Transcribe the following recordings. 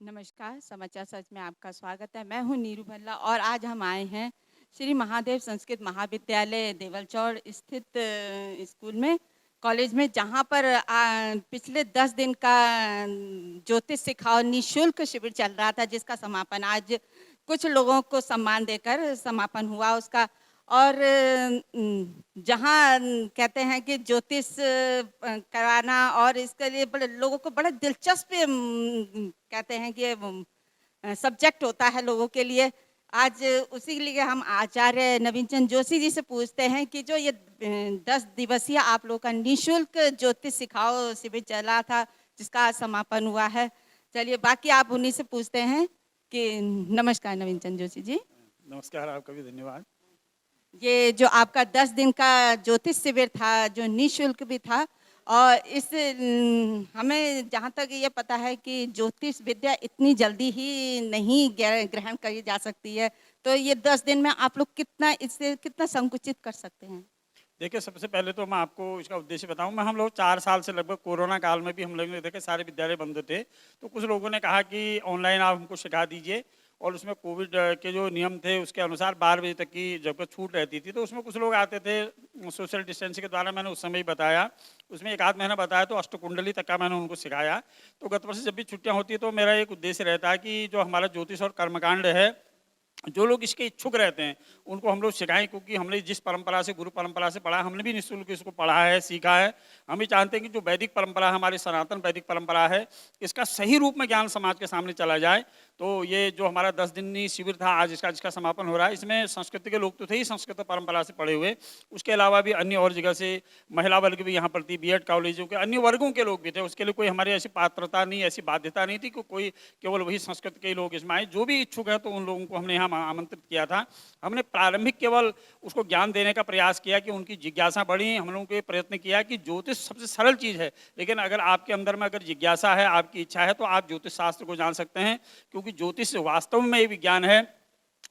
नमस्कार, समाचार सच में आपका स्वागत है। मैं हूं नीरू भल्ला और आज हम आए हैं श्री महादेव संस्कृत महाविद्यालय देवलचौड़ स्थित स्कूल में, कॉलेज में, जहां पर पिछले 10 दिन का ज्योतिष सिखाओ निःशुल्क शिविर चल रहा था, जिसका समापन आज कुछ लोगों को सम्मान देकर समापन हुआ उसका। और जहाँ कहते हैं कि ज्योतिष कराना और इसके लिए बड़े लोगों को बड़ा दिलचस्प कहते हैं कि सब्जेक्ट होता है लोगों के लिए। आज उसी के लिए हम आचार्य नवीन चंद जोशी जी से पूछते हैं कि जो ये 10 दिवसीय आप लोग का निःशुल्क ज्योतिष सिखाओ शिविर चला था, जिसका आज समापन हुआ है। चलिए बाकी आप उन्हीं से पूछते हैं कि नमस्कार नवीन चंद जोशी जी। नमस्कार, आपका भी धन्यवाद। ये जो आपका 10 दिन का ज्योतिष शिविर था, जो निःशुल्क भी था, और इस हमें जहाँ तक ये पता है कि ज्योतिष विद्या इतनी जल्दी ही नहीं ग्रहण करी जा सकती है, तो ये 10 दिन में आप लोग कितना इससे कितना संकुचित कर सकते हैं? देखिए, सबसे पहले तो मैं आपको इसका उद्देश्य बताऊं। मैं हम लोग 4 साल से लगभग कोरोना काल में भी हम लोगों ने देखे सारे विद्यालय बंद थे, तो कुछ लोगों ने कहा कि ऑनलाइन आप हमको सिखा दीजिए। और उसमें कोविड के जो नियम थे उसके अनुसार 12 बजे तक की जब छूट रहती थी, तो उसमें कुछ लोग आते थे सोशल डिस्टेंसिंग के द्वारा। मैंने उस समय ही बताया, उसमें 1 आध महीना बताया, तो अष्टकुंडली तक का मैंने उनको सिखाया। तो गत वर्ष जब भी छुट्टियाँ होती है तो मेरा एक उद्देश्य रहता है कि जो हमारा ज्योतिष और कर्मकांड है, जो लोग इसके इच्छुक रहते हैं उनको हम लोग सिखाएं, क्योंकि हमने जिस परंपरा से, गुरु परंपरा से पढ़ा, हमने भी निःशुल्क इसको पढ़ा है, सीखा है। हम भी जानते हैं कि जो वैदिक परंपरा, हमारी सनातन वैदिक परंपरा है, इसका सही रूप में ज्ञान समाज के सामने चला जाए। तो ये जो हमारा 10 दिनी शिविर था आज जिसका समापन हो रहा है, इसमें संस्कृत के लोग तो थे ही, संस्कृत परंपरा से पढ़े हुए, उसके अलावा भी अन्य और जगह से महिला वर्ग भी यहाँ पर थी, बीएड कॉलेजों के अन्य वर्गों के लोग भी थे। उसके लिए कोई हमारी ऐसी पात्रता नहीं, ऐसी बाध्यता नहीं थी कि कोई केवल वही संस्कृत के लोग इसमें आए। जो भी इच्छुक है तो उन लोगों को हमने यहाँ आमंत्रित किया था। हमने प्रारंभिक केवल उसको ज्ञान देने का प्रयास किया कि उनकी जिज्ञासा बढ़ी। हम लोगों को प्रयत्न किया कि ज्योतिष सबसे सरल चीज़ है, लेकिन अगर आपके अंदर में अगर जिज्ञासा है, आपकी इच्छा है, तो आप ज्योतिष शास्त्र को जान सकते हैं। क्योंकि ज्योतिष वास्तव में विज्ञान है।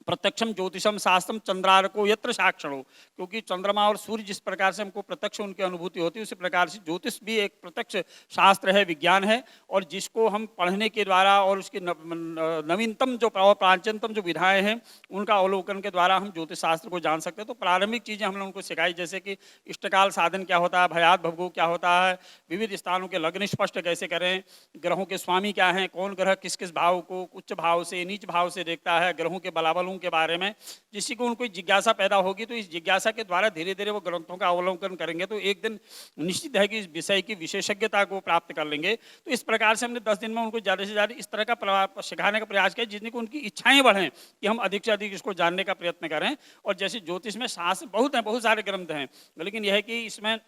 प्रत्यक्षम ज्योतिषम शास्त्रम चंद्रार्को यत्र साक्षणो, क्योंकि चंद्रमा और सूर्य जिस प्रकार से हमको प्रत्यक्ष उनकी अनुभूति होती है, उसी प्रकार से ज्योतिष भी एक प्रत्यक्ष शास्त्र है, विज्ञान है। और जिसको हम पढ़ने के द्वारा और उसकी नवीनतम जो प्राचीनतम जो विधाएं हैं उनका अवलोकन के द्वारा हम ज्योतिष शास्त्र को जान सकते हैं। तो प्रारंभिक चीज़ें हमने उनको सिखाई, जैसे कि इष्टकाल साधन क्या होता है, भयात भवगो क्या होता है, विविध स्थानों के लग्न स्पष्ट कैसे करें, ग्रहों के स्वामी क्या हैं, कौन ग्रह किस किस भाव को उच्च भाव से नीच भाव से देखता है, ग्रहों के बलाबलों के बारे में। जिससे को उनको जिज्ञासा पैदा होगी, तो इस जिज्ञासा के द्वारा धीरे धीरे वो ग्रंथों का अवलोकन करेंगे, तो एक दिन निश्चित है कि इस विषय की विशेषज्ञता को प्राप्त कर लेंगे। तो इस प्रकार से हमने 10 दिन में उनको ज़्यादा से ज़्यादा इस तरह का सिखाने का प्रयास किया, जिसने को उनकी इच्छाएं बढ़ें कि हम अधिक से अधिक इसको जानने का प्रयत्न करें। और जैसे ज्योतिष में शास्त्र बहुत हैं, बहुत सारे ग्रंथ हैं, लेकिन यह है कि इसमें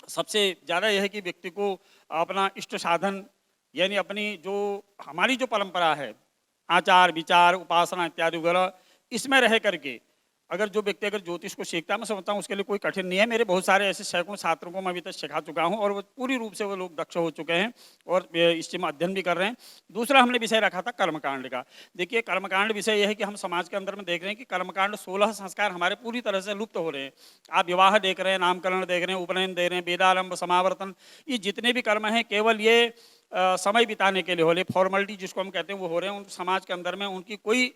सबसे ज़्यादा यह है कि व्यक्ति को अपना इष्ट साधन, यानी अपनी जो हमारी जो परंपरा है, आचार विचार उपासना इत्यादि वगैरह, इसमें रह करके अगर जो व्यक्ति अगर ज्योतिष को सीखता है, मैं समझता हूँ उसके लिए कोई कठिन नहीं है। मेरे बहुत सारे ऐसे सैकड़ों छात्रों को मैं अभी तक सिखा चुका हूँ, और वो पूरी रूप से वो लोग दक्ष हो चुके हैं और इससे अध्ययन भी कर रहे हैं। दूसरा हमने विषय रखा था कर्मकांड का। देखिए, कर्मकांड विषय यह है कि हम समाज के अंदर में देख रहे हैं कि कर्मकांड 16 संस्कार हमारे पूरी तरह से लुप्त हो रहे हैं। आप विवाह देख रहे हैं, नामकरण देख रहे हैं, उपनयन देख रहे हैं, वेदारंभ, समावर्तन, ये जितने भी कर्म हैं केवल ये समय बिताने के लिए हो रहे, फॉर्मेलिटी जिसको हम कहते हैं वो हो रहे हैं। उन समाज के अंदर में उनकी कोई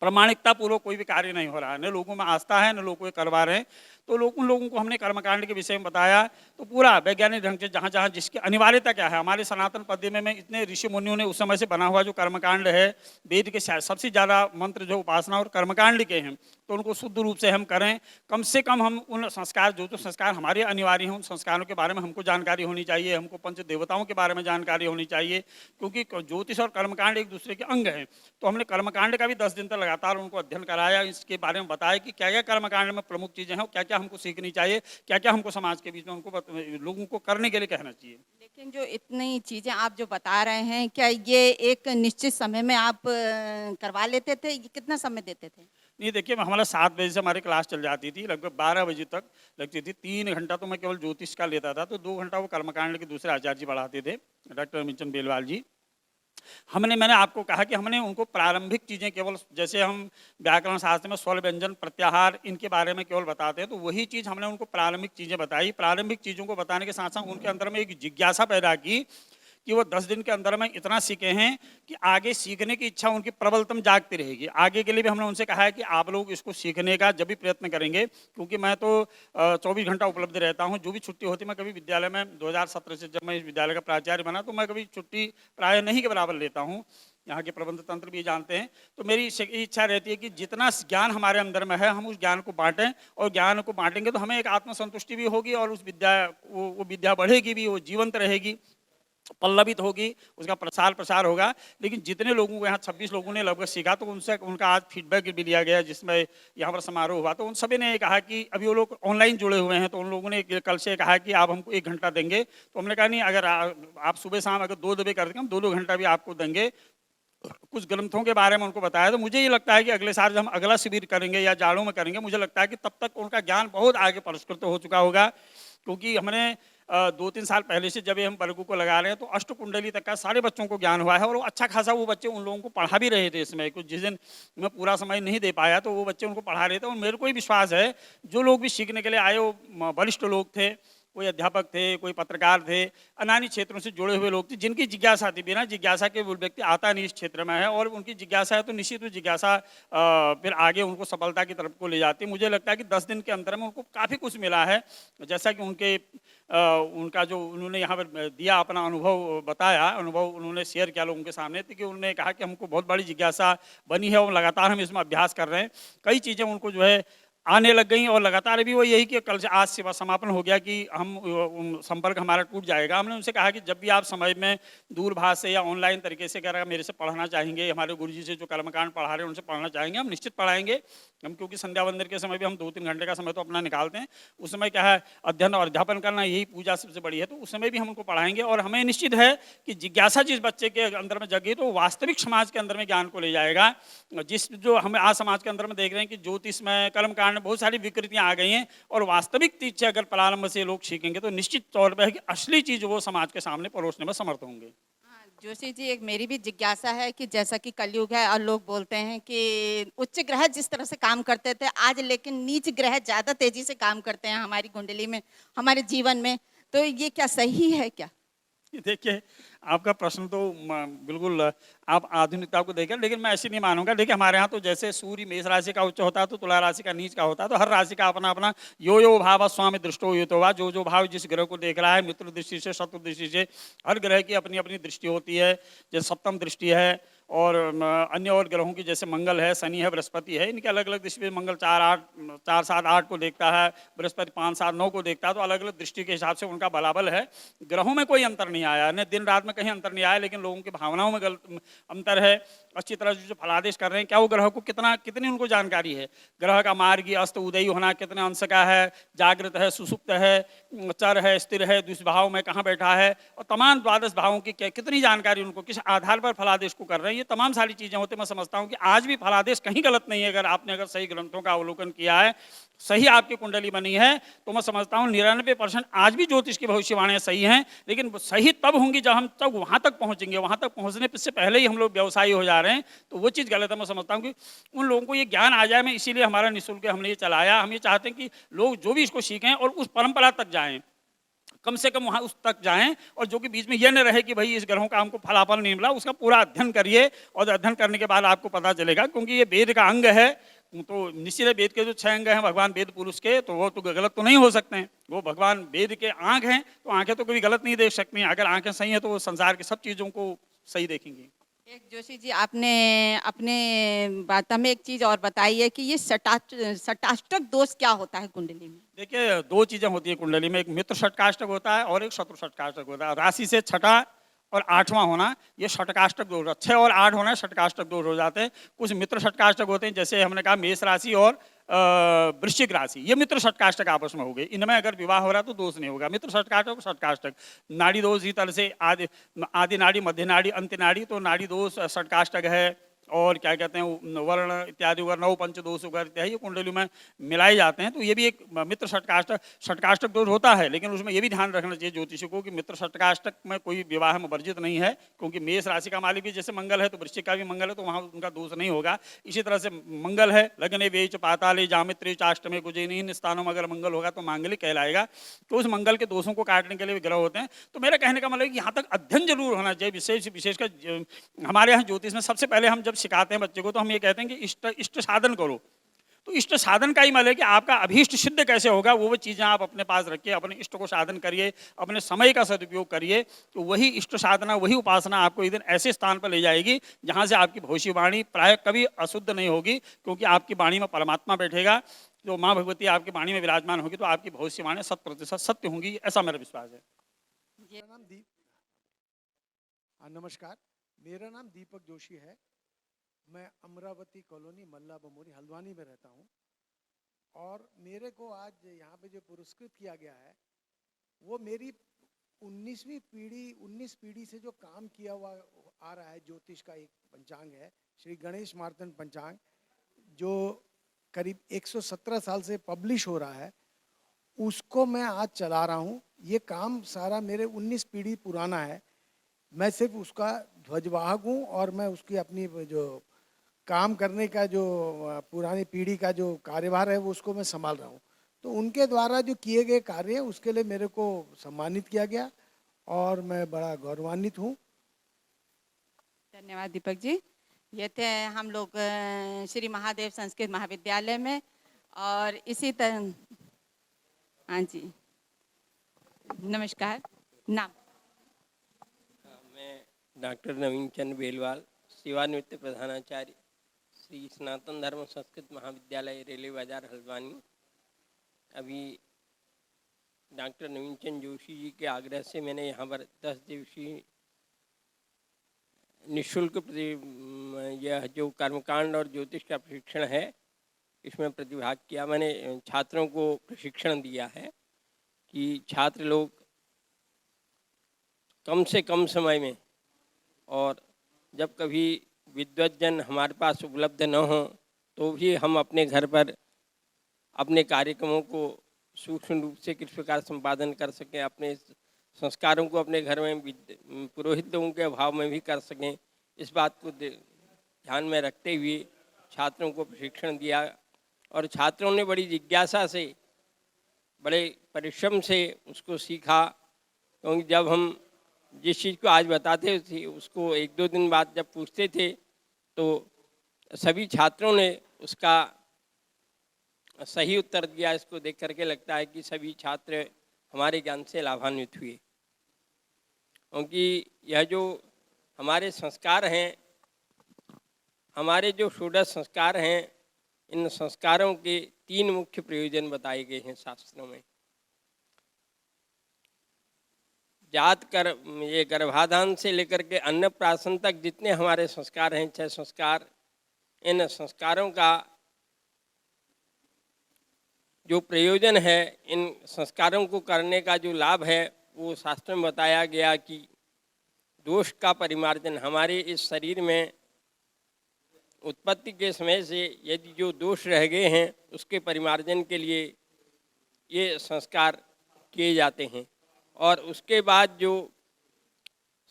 प्रमाणिकता पूर्वक कोई भी कार्य नहीं हो रहा है, न लोगों में आस्था है, न लोग कोई करवा रहे हैं। तो उन लोगों को हमने कर्मकांड के विषय में बताया, तो पूरा वैज्ञानिक ढंग से जहाँ जहाँ जिसकी अनिवार्यता क्या है, हमारे सनातन पद्धति में इतने ऋषि मुनियों ने उस समय से बना हुआ जो कर्मकांड है, वेद के सबसे ज़्यादा मंत्र जो उपासना और कर्मकांड के हैं, तो उनको शुद्ध रूप से हम करें। कम से कम हम उन संस्कार जो संस्कार हमारे अनिवार्य हैं, उन संस्कारों के बारे में हमको जानकारी होनी चाहिए, हमको पंच देवताओं के बारे में जानकारी होनी चाहिए, क्योंकि ज्योतिष और कर्मकांड एक दूसरे के अंग हैं। तो हमने कर्मकांड का भी 10 दिन तक लगातार उनको अध्ययन कराया, इसके बारे में बताया कि क्या क्या कर्मकांड में प्रमुख चीज़ें हैं, क्या क्या हमको सीखनी चाहिए, क्या क्या हमको समाज के बीच में उनको लोगों को करने के लिए कहना चाहिए। लेकिन जो इतनी चीज़ें आप जो बता रहे हैं, क्या ये एक निश्चित समय में आप करवा लेते थे? ये कितना समय देते थे? नहीं, देखिए, हमारा 7 बजे से हमारी क्लास चल जाती थी, लगभग 12 बजे तक लगती थी। 3 घंटा तो मैं केवल ज्योतिष का लेता था, तो 2 घंटा वो कर्मकांड के दूसरे आचार्य जी पढ़ाते थे, डॉक्टर मिंचन बेलवाल जी। मैंने आपको कहा कि हमने उनको प्रारंभिक चीज़ें केवल, जैसे हम व्याकरण शास्त्र में स्वर व्यंजन प्रत्याहार इनके बारे में केवल बताते हैं, तो वही चीज़ हमने उनको प्रारंभिक चीज़ें बताई। प्रारंभिक चीज़ों को बताने के साथ साथ उनके अंदर में एक जिज्ञासा पैदा की कि वो 10 दिन के अंदर में इतना सीखे हैं कि आगे सीखने की इच्छा उनकी प्रबलतम जागती रहेगी। आगे के लिए भी हमने उनसे कहा है कि आप लोग इसको सीखने का जब भी प्रयत्न करेंगे, क्योंकि मैं तो 24 घंटा उपलब्ध रहता हूँ। जो भी छुट्टी होती मैं कभी विद्यालय में 2017 से जब मैं इस विद्यालय का प्राचार्य बना तो मैं कभी छुट्टी प्राय नहीं के बराबर लेता हूँ। यहाँ के प्रबंध तंत्र भी जानते हैं। तो मेरी इच्छा रहती है कि जितना ज्ञान हमारे अंदर में है हम उस ज्ञान को बांटें, और ज्ञान को बांटेंगे तो हमें एक आत्मसंतुष्टि भी होगी और उस विद्या वो विद्या बढ़ेगी भी, वो जीवंत रहेगी, पल्लवित होगी, उसका प्रसार होगा। लेकिन जितने लोगों को यहाँ 26 लोगों ने लगभग सीखा, तो उनसे उनका आज फीडबैक भी लिया गया जिसमें यहाँ पर समारोह हुआ, तो उन सभी ने कहा कि अभी वो लोग ऑनलाइन जुड़े हुए हैं, तो उन लोगों ने कल से कहा कि आप हमको 1 घंटा देंगे। तो हमने कहा नहीं, अगर आप सुबह शाम अगर 2 दबे कर देंगे, हम 2-2 घंटा भी आपको देंगे। कुछ ग्रंथों के बारे में उनको बताया। तो मुझे ये लगता है कि अगले साल जब हम अगला शिविर करेंगे या जाड़ों में करेंगे, मुझे लगता है कि तब तक उनका ज्ञान बहुत आगे परिष्कृत हो चुका होगा। क्योंकि हमने 2-3 साल पहले से जब हम बरगू को लगा रहे हैं तो अष्ट कुंडली तक का सारे बच्चों को ज्ञान हुआ है, और वो अच्छा खासा वो बच्चे उन लोगों को पढ़ा भी रहे थे। इसमें कुछ जिस दिन मैं पूरा समय नहीं दे पाया तो वो बच्चे उनको पढ़ा रहे थे, और मेरे को ही विश्वास है जो लोग भी सीखने के लिए आए वो वरिष्ठ लोग थे, कोई अध्यापक थे, कोई पत्रकार थे, अनानी क्षेत्रों से जुड़े हुए लोग थे, जिनकी जिज्ञासा थी। बिना जिज्ञासा के वो व्यक्ति आता नहीं इस क्षेत्र में है, और उनकी जिज्ञासा है तो निश्चित रूप जिज्ञासा फिर आगे उनको सफलता की तरफ को ले जाती है। मुझे लगता है कि 10 दिन के अंदर में उनको काफ़ी कुछ मिला है। जैसा कि उनका जो उन्होंने यहाँ पर दिया, अपना अनुभव बताया, अनुभव उन्होंने शेयर किया लोगों के सामने, तो कि उन्होंने कहा कि हमको बहुत बड़ी जिज्ञासा बनी है और लगातार हम इसमें अभ्यास कर रहे हैं। कई चीज़ें उनको जो है आने लग गई, और लगातार अभी वो यही कि कल से आज से समापन हो गया कि हम संपर्क हमारा टूट जाएगा। हमने उनसे कहा कि जब भी आप समय में दूरभाष से या ऑनलाइन तरीके से अगर मेरे से पढ़ना चाहेंगे, हमारे गुरुजी से जो कर्मकांड पढ़ा रहे हैं उनसे पढ़ना चाहेंगे, हम निश्चित पढ़ाएंगे। हम क्योंकि संध्या वंदन के समय भी हम 2-3 घंटे का समय तो अपना निकालते हैं। उस समय क्या है, अध्ययन और अध्यापन करना, यही पूजा सबसे बड़ी है, तो उस समय भी हम उनको पढ़ाएंगे। और हमें निश्चित है कि जिज्ञासा जिस बच्चे के अंदर में जगी तो वास्तविक समाज के अंदर में ज्ञान को ले जाएगा। जो हम आज समाज के अंदर में देख रहे हैं कि ज्योतिष में, कर्मकांड में बहुत सारी विकृतियां आ गई हैं, और वास्तविक चीज से अगर प्रारंभ से लोग सीखेंगे तो निश्चित तौर पर है कि असली चीज वो समाज के सामने परोसने में समर्थ होंगे। हाँ, जोशी जी, एक मेरी भी जिज्ञासा है कि जैसा कि कलयुग है और लोग बोलते हैं कि उच्च ग्रह जिस तरह से काम करते थे आज, लेकिन नीच ग्रह ज़्यादा तेजी से काम करते हैं हमारी कुंडली में, हमारे जीवन में, तो ये क्या सही है क्या? देखिए, आपका प्रश्न तो बिल्कुल आप आधुनिकता को देखें, लेकिन मैं ऐसे नहीं मानूंगा। देखिए, हमारे यहाँ तो जैसे सूर्य मेष राशि का उच्च होता है तो तुला राशि का नीच का होता है, तो हर राशि का अपना अपना यो भाव स्वामी दृष्टो युतो वा, जो भाव जिस ग्रह को देख रहा है, मित्र दृष्टि से, शत्रु दृष्टि से, हर ग्रह की अपनी अपनी दृष्टि होती है। जैसे सप्तम दृष्टि है, और अन्य और ग्रहों की जैसे मंगल है, शनि है, बृहस्पति है, इनके अलग अलग दृष्टि। मंगल 4-7-8 को देखता है, बृहस्पति 5-7-9 को देखता है, तो अलग अलग दृष्टि के हिसाब से उनका बलाबल है। ग्रहों में कोई अंतर नहीं आया, न दिन रात में कहीं अंतर नहीं आया, लेकिन लोगों की भावनाओं में अंतर है। अच्छी तरह से जो फलादेश कर रहे हैं, क्या वो ग्रह को कितनी उनको जानकारी है, ग्रह का मार्गी अस्त उदयी होना कितने अंश का है, जागृत है, सुसुप्त है, चर है, स्थिर है, द्विभाव में कहाँ बैठा है, और तमाम द्वादश भावों की कितनी जानकारी उनको, किस आधार पर फलादेश को कर रहे हैं, ये तमाम सारी चीजें होती। मैं समझता हूँ कि आज भी फलादेश कहीं गलत नहीं है। अगर आपने सही ग्रंथों का अवलोकन किया है, सही आपकी कुंडली बनी है, तो मैं समझता हूँ 99% आज भी ज्योतिष की भविष्यवाणियां सही हैं। लेकिन सही तब होंगी जब हम तब वहां तक पहुंचेंगे। वहां तक पहुंचने से पहले ही हम लोग व्यवसायी हो जा रहे हैं, तो वो चीज़ गलत है। मैं समझता हूँ कि उन लोगों को ये ज्ञान आ जाए, मैं इसीलिए हमारा निःशुल्क हमने ये चलाया। हम ये चाहते हैं कि लोग जो भी इसको सीखें और उस परंपरा तक जाएं, कम से कम वहाँ उस तक जाएं, और जो कि बीच में ये न रहे कि भाई इस ग्रहों का हमको फलाफल नहीं मिला। उसका पूरा अध्ययन करिए, और अध्ययन करने के बाद आपको पता चलेगा, क्योंकि ये वेद का अंग है। तो निश्चित है, वेद के जो 6 अंग हैं भगवान वेद पुरुष के, तो वो तो गलत तो नहीं हो सकते हैं। वो भगवान वेद के आँख हैं, तो आँखें तो कभी गलत नहीं देख सकती हैं। अगर आँखें सही हैं तो वो संसार की सब चीज़ों को सही देखेंगी। एक जोशी जी, आपने अपने वार्ता में एक चीज और बताई है कि ये षटाष्टक दोष क्या होता है कुंडली में? देखिए, 2 चीज़ें होती है कुंडली में, एक मित्र षटकाष्टक होता है और एक शत्रु षटकाष्टक होता है। राशि से 6ठा और 8वां होना, ये षटकाष्टक दोष। 6 और 8 होना षटकाष्टक दोष हो जाते हैं। कुछ मित्र षटकाष्टक होते हैं, जैसे हमने कहा मेष राशि और वृश्चिक राशि, ये मित्र षटकाष्टक आपस में हो गए। इनमें अगर विवाह हो रहा तो दोष नहीं होगा। मित्र षटकाष्टक, षटकाष्टक नाड़ी दोष ही तरह से आदि नाड़ी, मध्य नाड़ी, अंत्य नाड़ी, तो नाड़ी दोष षटकाष्टक है। और क्या कहते हैं वर्ण इत्यादि वर्ण नव पंच दोष वगैरह इत्यादि ये कुंडली में मिलाए जाते हैं। तो ये भी एक मित्र षटकाष्टक दोष होता है, लेकिन उसमें ये भी ध्यान रखना चाहिए ज्योतिषी को कि मित्र षटकाष्टक में कोई विवाह में वर्जित नहीं है, क्योंकि मेष राशि का मालिक भी जैसे मंगल है तो वृश्चिक का भी मंगल है, तो वहाँ उनका दोष नहीं होगा। इसी तरह से मंगल है लग्ने वेच पाताले जामित्रे चाष्टमे कुजेनी, इन स्थानों में अगर मंगल होगा तो मांगलिक कहलाएगा। तो उस मंगल के दोषों को काटने के लिए भी ग्रह होते हैं। तो मेरा कहने का मतलब है कि यहाँ तक अध्ययन जरूर होना चाहिए। विशेषकर हमारे यहाँ ज्योतिष में सबसे पहले हम जब सिखाते हैं बच्चे को तो हम ये कहते हैं कि इष्ट साधन करो। तो इष्ट साधन का ही मतलब है कि आपका अभीष्ट सिद्ध कैसे होगा, वो चीज़ें आप अपने पास रखिए, अपने इष्ट को साधन करिए, अपने समय का सदुपयोग करिए। तो वही इष्ट साधना, वही उपासना आपको एक दिन ऐसे स्थान पर ले जाएगी जहाँ से आपकी भविष्यवाणी प्राय कभी अशुद्ध नहीं होगी, क्योंकि आपकी वाणी में परमात्मा बैठेगा। जो माँ भगवती आपकी वाणी में विराजमान होगी तो आपकी भविष्यवाणी 100% सत्य होंगी, ऐसा मेरा विश्वास है। मेरा नाम नमस्कार, मेरा नाम दीपक जोशी है। मैं अमरावती कॉलोनी मल्ला बमोरी हल्द्वानी में रहता हूँ। और मेरे को आज यहाँ पे जो पुरस्कृत किया गया है वो मेरी 19 पीढ़ी से जो काम किया हुआ आ रहा है ज्योतिष का एक पंचांग है, श्री गणेश मार्तंड पंचांग, जो करीब 117 साल से पब्लिश हो रहा है, उसको मैं आज चला रहा हूँ। ये काम सारा मेरे 19 पीढ़ी पुराना है। मैं सिर्फ उसका ध्वजवाहक हूँ और मैं उसकी अपनी जो काम करने का जो पुरानी पीढ़ी का जो कार्यभार है वो उसको मैं संभाल रहा हूँ। तो उनके द्वारा जो किए गए कार्य उसके लिए मेरे को सम्मानित किया गया और मैं बड़ा गौरवान्वित हूँ। धन्यवाद दीपक जी। ये थे हम लोग श्री महादेव संस्कृत महाविद्यालय में, और इसी तरह हाँ जी, नमस्कार। नाम? मैं डॉक्टर नवीन चंद बेलवाल, सेवानिवृत्त प्रधानाचार्य, श्री सनातन धर्म संस्कृत महाविद्यालय रेलवे बाजार हल्द्वानी। अभी डॉक्टर नवीन चंद जोशी जी के आग्रह से मैंने यहाँ पर 10 दिवसीय निःशुल्क यह जो कर्मकांड और ज्योतिष का प्रशिक्षण है इसमें प्रतिभाग किया। मैंने छात्रों को प्रशिक्षण दिया है कि छात्र लोग कम से कम समय में, और जब कभी विद्वज्जन हमारे पास उपलब्ध न हो तो भी हम अपने घर पर अपने कार्यक्रमों को सूक्ष्म रूप से किस प्रकार संपादन कर सकें, अपने संस्कारों को अपने घर में पुरोहित लोगों के अभाव में भी कर सकें, इस बात को ध्यान में रखते हुए छात्रों को प्रशिक्षण दिया। और छात्रों ने बड़ी जिज्ञासा से, बड़े परिश्रम से उसको सीखा। क्योंकि जब हम जिस चीज़ को आज बताते थे उसको 1-2 दिन बाद जब पूछते थे तो सभी छात्रों ने उसका सही उत्तर दिया। इसको देख करके लगता है कि सभी छात्र हमारे ज्ञान से लाभान्वित हुए। क्योंकि यह जो हमारे संस्कार हैं, हमारे जो षोडश संस्कार हैं, इन संस्कारों के 3 मुख्य प्रयोजन बताए गए हैं शास्त्रों में। जात कर ये गर्भाधान से लेकर के अन्नप्राशन तक जितने हमारे संस्कार हैं, 6 संस्कार, इन संस्कारों का जो प्रयोजन है, इन संस्कारों को करने का जो लाभ है वो शास्त्र में बताया गया कि दोष का परिमार्जन, हमारे इस शरीर में उत्पत्ति के समय से यदि जो दोष रह गए हैं उसके परिमार्जन के लिए ये संस्कार किए जाते हैं। और उसके बाद जो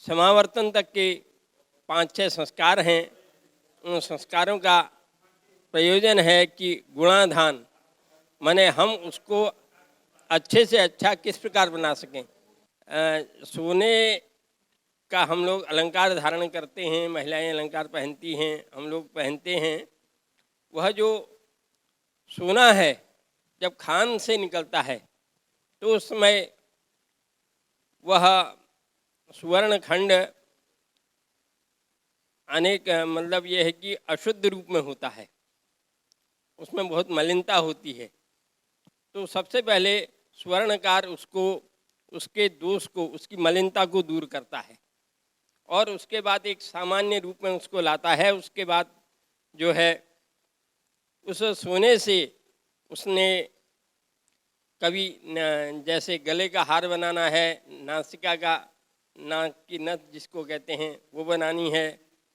समावर्तन तक के 5-6 संस्कार हैं, उन संस्कारों का प्रयोजन है कि गुणाधान, माने हम उसको अच्छे से अच्छा किस प्रकार बना सकें। सोने का हम लोग अलंकार धारण करते हैं, महिलाएं अलंकार पहनती हैं, हम लोग पहनते हैं। वह जो सोना है जब खान से निकलता है तो उस समय वह सुवर्ण खंड अनेक मतलब यह है कि अशुद्ध रूप में होता है, उसमें बहुत मलिनता होती है। तो सबसे पहले स्वर्णकार उसको, उसके दोष को, उसकी मलिनता को दूर करता है और उसके बाद एक सामान्य रूप में उसको लाता है। उसके बाद जो है उस सोने से उसने कभी जैसे गले का हार बनाना है, नासिका का, नाक की नथ जिसको कहते हैं वो बनानी है,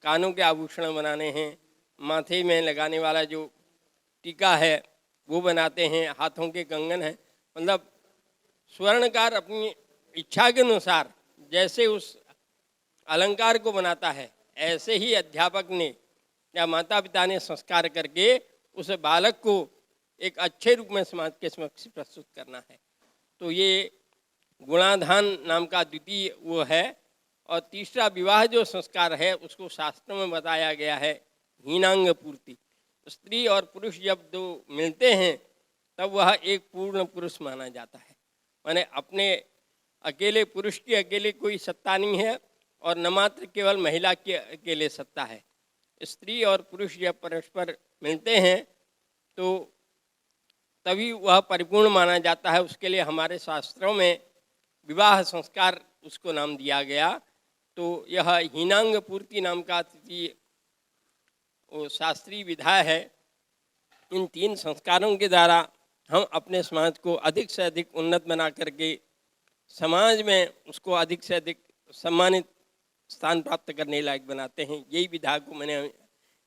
कानों के आभूषण बनाने हैं, माथे में लगाने वाला जो टीका है वो बनाते हैं, हाथों के कंगन हैं। मतलब स्वर्णकार अपनी इच्छा के अनुसार जैसे उस अलंकार को बनाता है, ऐसे ही अध्यापक ने या माता पिता ने संस्कार करके उस बालक को एक अच्छे रूप में समाज के समक्ष प्रस्तुत करना है। तो ये गुणाधान नाम का द्वितीय वो है। और तीसरा विवाह जो संस्कार है उसको शास्त्रों में बताया गया है हीनांग पूर्ति। स्त्री और पुरुष जब दो मिलते हैं तब वह एक पूर्ण पुरुष माना जाता है। माने अपने अकेले पुरुष की अकेले कोई सत्ता नहीं है और न मात्र केवल महिला की अकेले सत्ता है। स्त्री और पुरुष जब परस्पर मिलते हैं तो तभी वह परिपूर्ण माना जाता है। उसके लिए हमारे शास्त्रों में विवाह संस्कार उसको नाम दिया गया। तो यह हीनांग पूर्ति नाम का तृतीय वो शास्त्रीय विधा है। इन 3 संस्कारों के द्वारा हम अपने समाज को अधिक से अधिक उन्नत बना करके समाज में उसको अधिक से अधिक सम्मानित स्थान प्राप्त करने लायक बनाते हैं। यही विधा को मैंने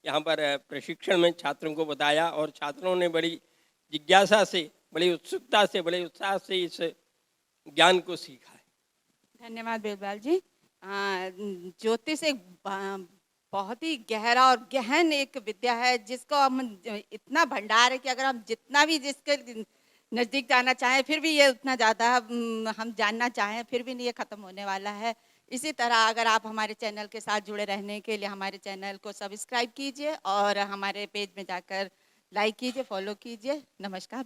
यहाँ पर प्रशिक्षण में छात्रों को बताया और छात्रों ने बड़ी जिज्ञासा से, बड़ी उत्सुकता से, बड़े उत्साह से इस ज्ञान को सीखा है। धन्यवाद बिरबल जी। ज्योतिष एक बहुत ही गहरा और गहन एक विद्या है जिसको हम इतना भंडार है कि अगर हम जितना भी जिसके नज़दीक जाना चाहें फिर भी ये उतना ज़्यादा हम जानना चाहें फिर भी नहीं ये ख़त्म होने वाला है। इसी तरह अगर आप हमारे चैनल के साथ जुड़े रहने के लिए हमारे चैनल को सब्सक्राइब कीजिए और हमारे पेज में जाकर लाइक कीजिए, फॉलो कीजिए। नमस्कार।